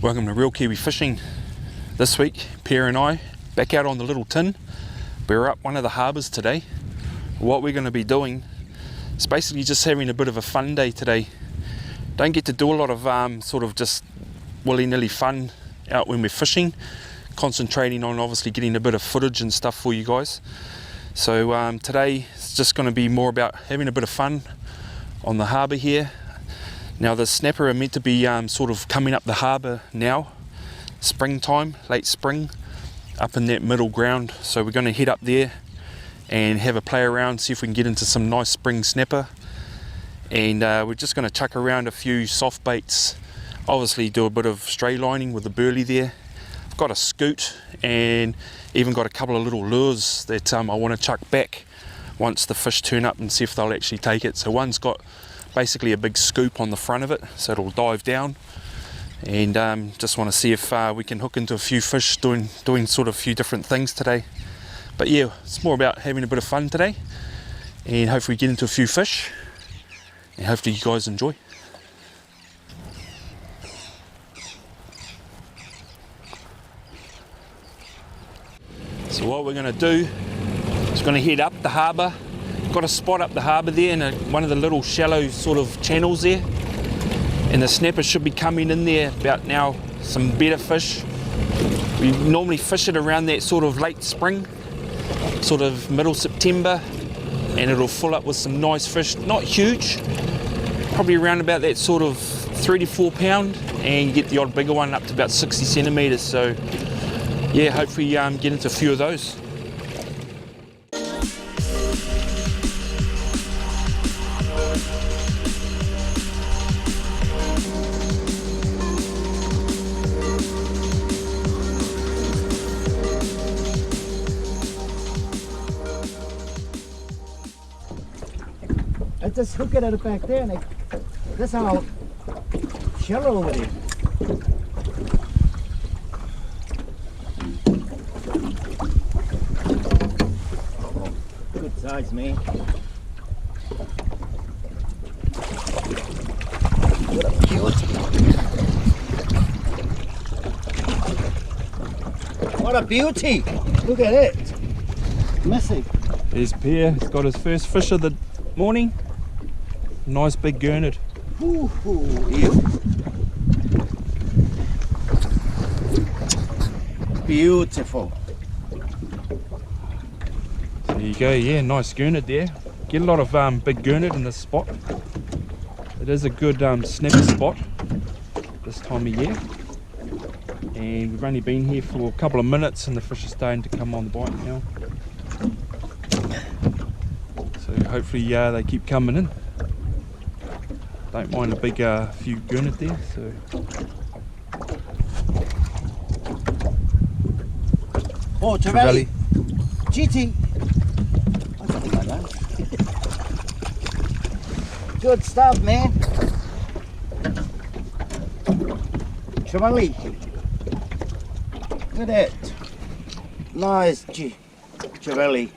Welcome to Real Kiwi Fishing. This week, Pea and I back out on the little tin. We're up one of the harbours today. What we're going to be doing is basically just having a bit of a fun day today. Don't get to do a lot of sort of just willy-nilly fun out when we're fishing. Concentrating on obviously getting a bit of footage and stuff for you guys. So today it's just going to be more about having a bit of fun on the harbour here. Now the snapper are meant to be sort of coming up the harbour now, springtime, late spring, up in that middle ground. So we're going to head up there and have a play around, see if we can get into some nice spring snapper. And we're just going to chuck around a few soft baits, obviously do a bit of stray lining with the burley there. I've got a scoot and even got a couple of little lures that I want to chuck back once the fish turn up and see if they'll actually take it. So one's got basically a big scoop on the front of it, so it'll dive down, and just want to see if we can hook into a few fish doing sort of a few different things today. But yeah, it's more about having a bit of fun today and hopefully get into a few fish, and hopefully you guys enjoy. So what we're going to do is going to head up the harbour. Got a spot up the harbour there in one of the little shallow sort of channels there, and the snapper should be coming in there about now, some better fish. We normally fish it around that sort of late spring, sort of middle September, and it'll fill up with some nice fish, not huge, probably around about that sort of 3 to 4 pound, and you get the odd bigger one up to about 60 centimetres. So yeah, hopefully get into a few of those. I just hook it at the back there, and that's how shallow over there. Good size, man. What a beauty! What a beauty! Look at it. Missing. There's Pea. He's got his first fish of the morning. Nice big gurnard. Beautiful. There you go, yeah, nice gurnard there. Get a lot of big gurnard in this spot. It is a good snapper spot this time of year. And we've only been here for a couple of minutes and the fish are starting to come on the bite now. So hopefully they keep coming in. Don't mind a big few gurnard there. So oh, Trevally. GT. Good stuff, man. Trevally. Look at that. Nice Trevally.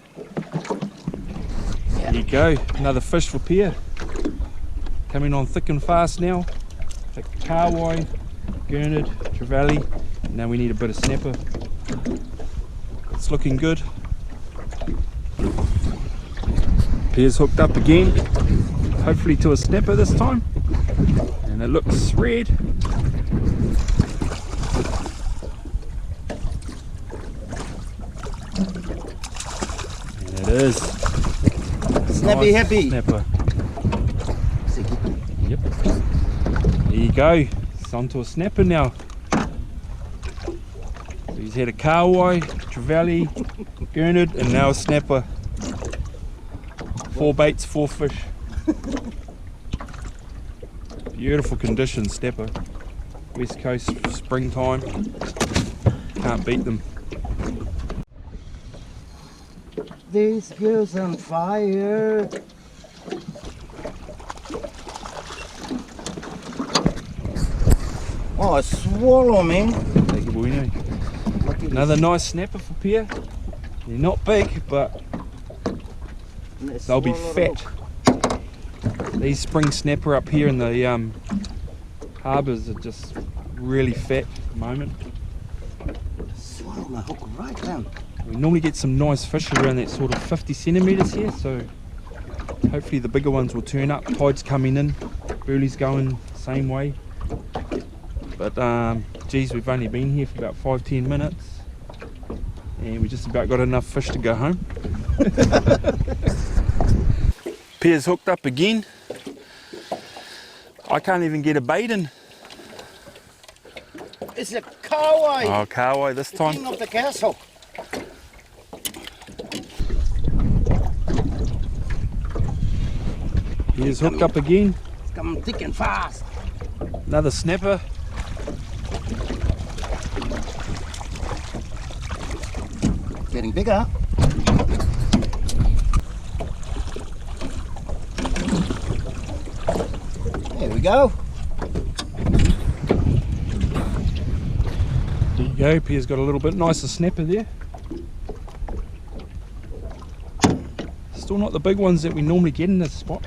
There you go, another fish for Pea. Coming on thick and fast now. The carwai, gurnard, trevally. Now we need a bit of snapper. It's looking good. Pea's hooked up again, hopefully to a snapper this time. And it looks red. And it is. Snappy Nice happy. Snapper. Yep. There you go. It's onto a snapper now. He's He's had a carwai, trevally, gurnard, and now a snapper. 4 baits, 4 fish. Beautiful conditions, snapper. West Coast, springtime. Can't beat them. This girl's on fire. Oh, a swallow, man. Take it, Bueno. Another nice snapper for Pea. They're not big, but they'll be fat. These spring snapper up here in the harbours are just really fat at the moment. Swallow my hook right down. We normally get some nice fish around that sort of 50 centimetres here, so hopefully the bigger ones will turn up. Tide's coming in, burley's going the same way. But geez, we've only been here for about 5-10 minutes and we just about got enough fish to go home. Pea's hooked up again. I can't even get a bait in. It's a carwai. Oh, carwai this time. King of the castle. Pea's hooked up again. It's coming thick and fast. Another snapper. Getting bigger. There we go. There you go, Pea's got a little bit nicer snapper there. Still not the big ones that we normally get in this spot.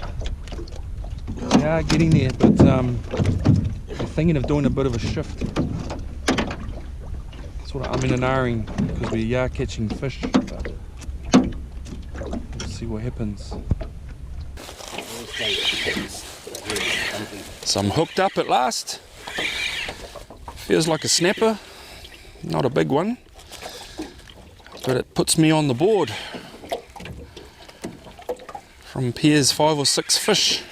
They are getting there, but we're thinking of doing a bit of a shift. Sort of umming and ahhing because we are catching fish, but we'll see what happens. So I'm hooked up at last. Feels like a snapper, not a big one, but it puts me on the board from Pea's 5 or 6 fish.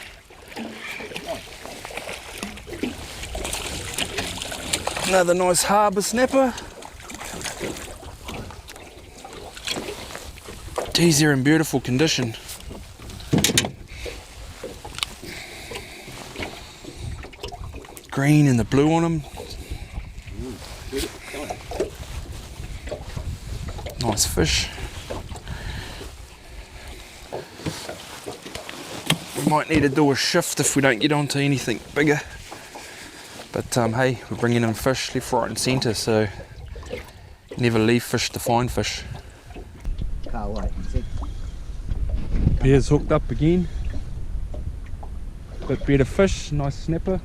Another nice harbour snapper. Geez, they're in beautiful condition. Green and the blue on them. Nice fish. We might need to do a shift if we don't get onto anything bigger. But hey, we're bringing in fish left, right and centre, so never leave fish to find fish. Carwai. Pea's hooked up again. Bit better fish, nice snapper.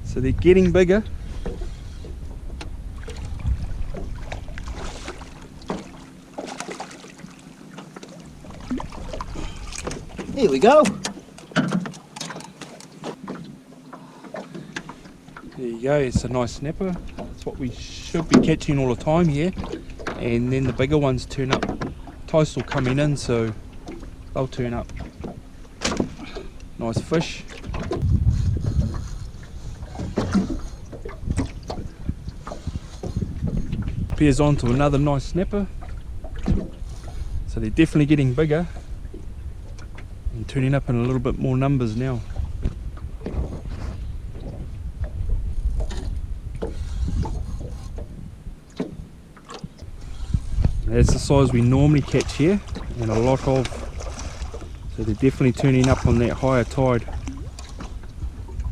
So they're getting bigger. Here we go. There you go, it's a nice snapper. That's what we should be catching all the time here. And then the bigger ones turn up. Tide's still coming in, so they'll turn up. Nice fish. Pea's on to another nice snapper. So they're definitely getting bigger and turning up in a little bit more numbers now. That's the size we normally catch here, and a lot of. So they're definitely turning up on that higher tide.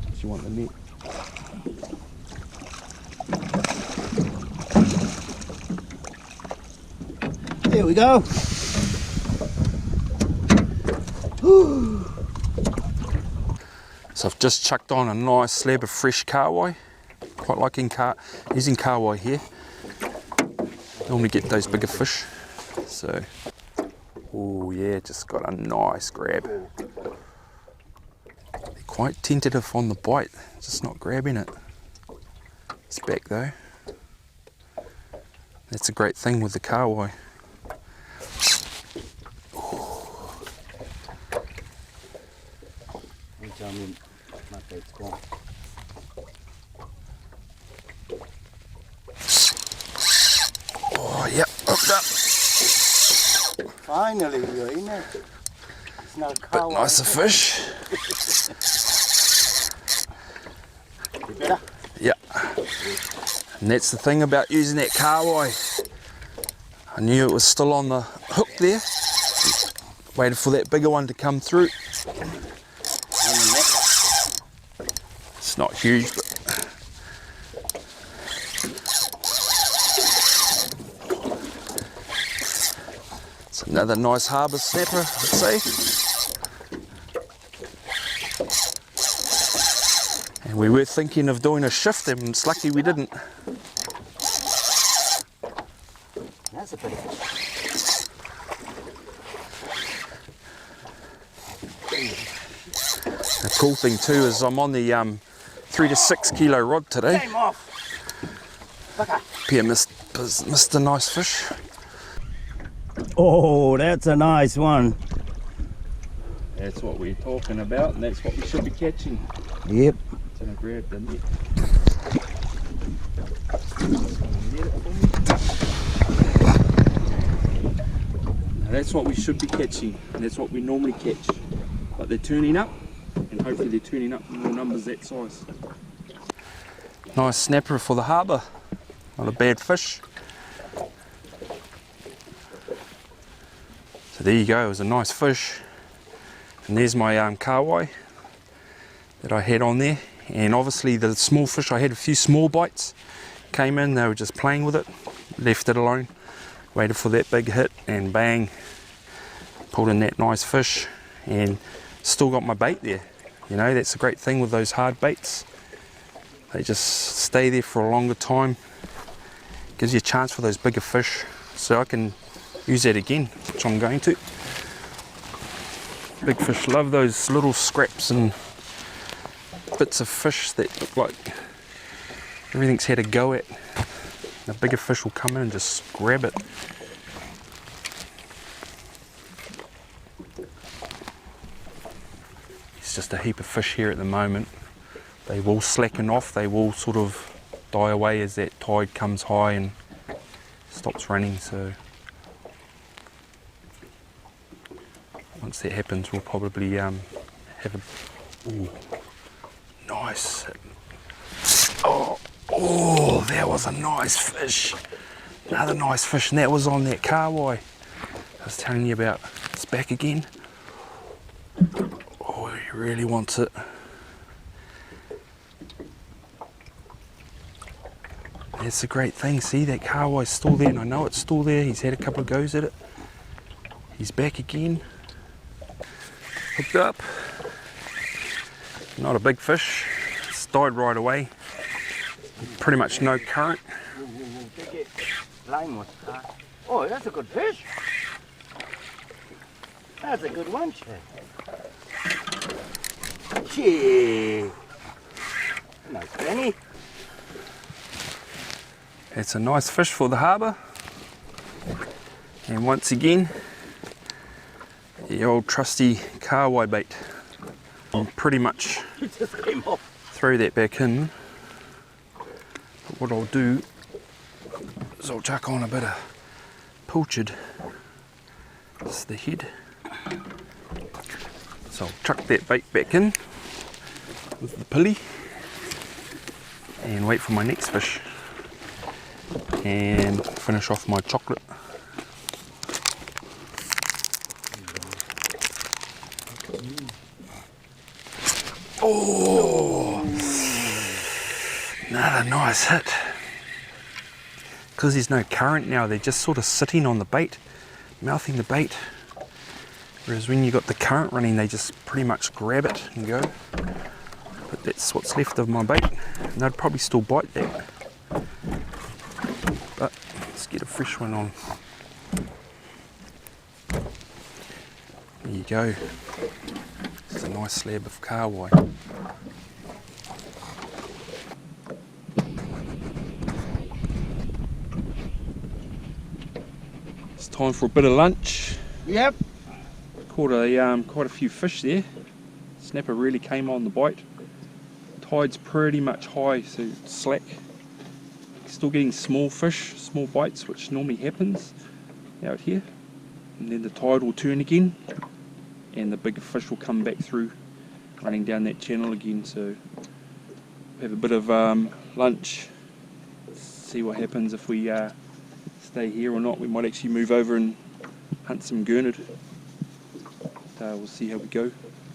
If you want the net. Here we go. So I've just chucked on a nice slab of fresh carwai. Quite liking using carwai here. Normally get those bigger fish. So, oh yeah, just got a nice grab. They're quite tentative on the bite, just not grabbing it. It's back though. That's a great thing with the carwai. Hooked up. Finally, you're in it. It's not a Bit cow. nicer fish. You better? Yeah. And that's the thing about using that carwai. I knew it was still on the hook there. Waited for that bigger one to come through. It's not huge, but it's another nice harbour snapper, I'd say. And we were thinking of doing a shift, and it's lucky we didn't. That's a bit of fish. The cool thing too is I'm on the 3 to 6 kilo rod today. Game off. Pea missed a nice fish. Oh, that's a nice one. That's what we're talking about, and that's what we should be catching. Yep. It's gonna grab the net. Now that's what we should be catching, and that's what we normally catch. But they're turning up, and hopefully they're turning up in more numbers that size. Nice snapper for the harbour. Not a bad fish. So there you go, it was a nice fish. And there's my carwai that I had on there. And obviously the small fish, I had a few small bites. Came in, they were just playing with it. Left it alone. Waited for that big hit and bang. Pulled in that nice fish. And still got my bait there. You know, that's the great thing with those hard baits. They just stay there for a longer time. Gives you a chance for those bigger fish. So I can use that again, which I'm going to. Big fish love those little scraps and bits of fish that look like everything's had a go at. The bigger fish will come in and just grab it. It's just a heap of fish here at the moment. They will slacken off, they will sort of die away as that tide comes high and stops running. So once that happens, we'll probably have a nice. Oh, that was a nice fish. Another nice fish, and that was on that carwai I was telling you about. It's back again. Oh, he really wants it. That's the great thing, see, that carwai's still there, and I know it's still there. He's had a couple of goes at it. He's back again. Hooked up. Not a big fish. It's died right away. Pretty much no current. Oh, that's a good fish. That's a good one, Chad. Gee. Nice penny. It's a nice fish for the harbour. And once again, the old trusty carwai bait. I'll pretty much throw that back in. But what I'll do is I'll chuck on a bit of pilchard. This is the head. So I'll chuck that bait back in with the pulley and wait for my next fish. And finish off my chocolate. Oh, another nice hit. Because there's no current now, they're just sort of sitting on the bait, mouthing the bait. Whereas when you got the current running, they just pretty much grab it and go. But that's what's left of my bait. And they'd probably still bite that. But let's get a fresh one on. There you go. It's a nice slab of carwai. It's time for a bit of lunch. Yep. Caught quite a few fish there. Snapper really came on the bite. Tide's pretty much high, so it's slack. still getting small fish, small bites, which normally happens out here. And then the tide will turn again and the bigger fish will come back through, running down that channel again. So have a bit of lunch, see what happens if we stay here or not. We might actually move over and hunt some gurnard. We'll see how we go.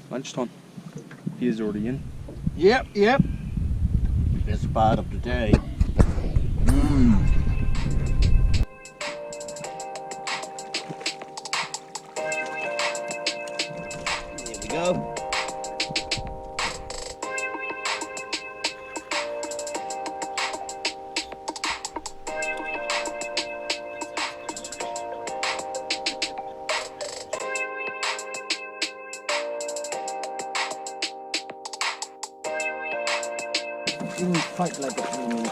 Lunchtime. Here's already in. Yep. Best part of the day. Here we go. Didn't fight like a human.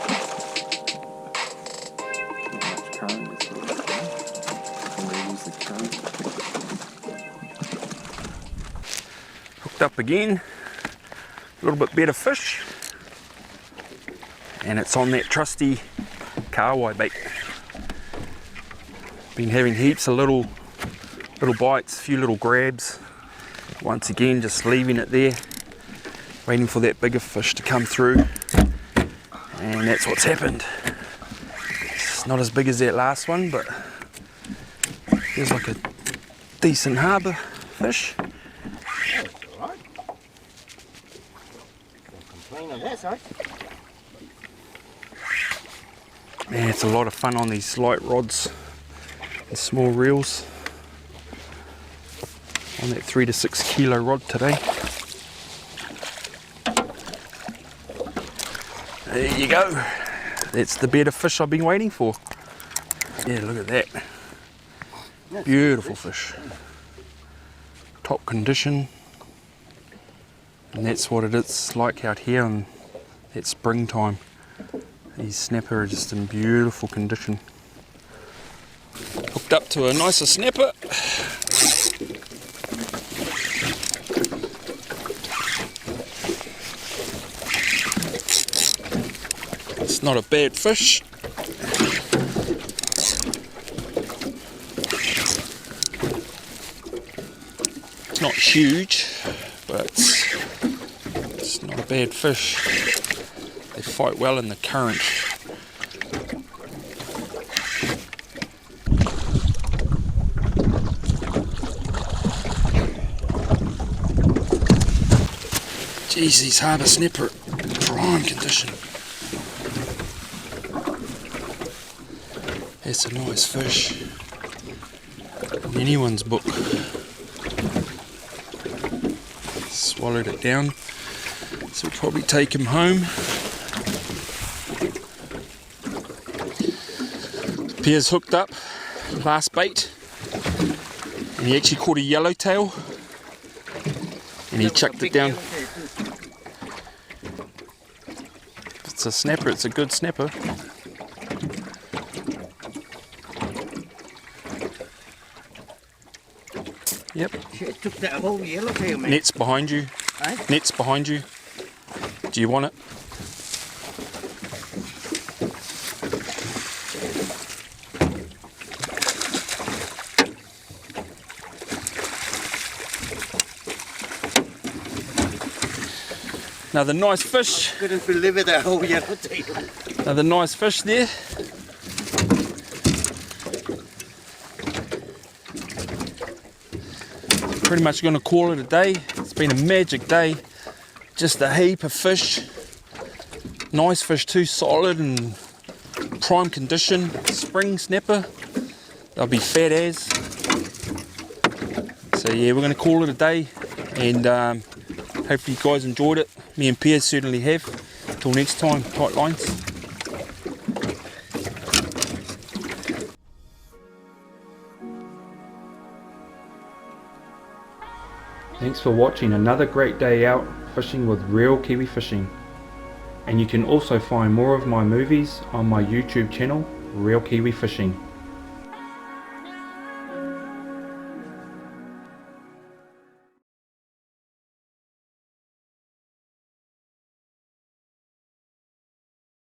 Hooked up again, a little bit better fish, and it's on that trusty carwai bait. Been having heaps of little bites, a few little grabs. Once again, just leaving it there, waiting for that bigger fish to come through, and that's what's happened. It's not as big as that last one, but feels like a decent harbour fish. That's alright. Don't complain of this, right? Man, it's a lot of fun on these light rods and small reels. On that 3 to 6 kilo rod today. There you go. That's the bed of fish I've been waiting for. Yeah, look at that. Beautiful fish. Top condition. And that's what it is like out here in that springtime. These snapper are just in beautiful condition. Hooked up to a nicer snapper. It's not a bad fish. It's not huge, but it's not a bad fish. They fight well in the current. Jeez, these harbour snapper, prime condition. That's a nice fish in anyone's book. Swallowed it down, so we'll probably take him home. Pea's hooked up, last bait, and he actually caught a yellowtail, and he chucked it down. It's a snapper, it's a good snapper. Yep. It took that whole yellowtail, man. Net's behind you. Eh? Net's behind you. Do you want it? Another nice fish. Couldn't believe it, that whole yellowtail. Another nice fish there. Pretty much going to call it a day. It's been a magic day. Just a heap of fish. Nice fish too, solid and prime condition. Spring snapper. They'll be fat as. So yeah, we're going to call it a day, and hopefully you guys enjoyed it. Me and Pea certainly have. Till next time, tight lines. Thanks for watching another great day out fishing with Real Kiwi Fishing. And you can also find more of my movies on my YouTube channel, Real Kiwi Fishing.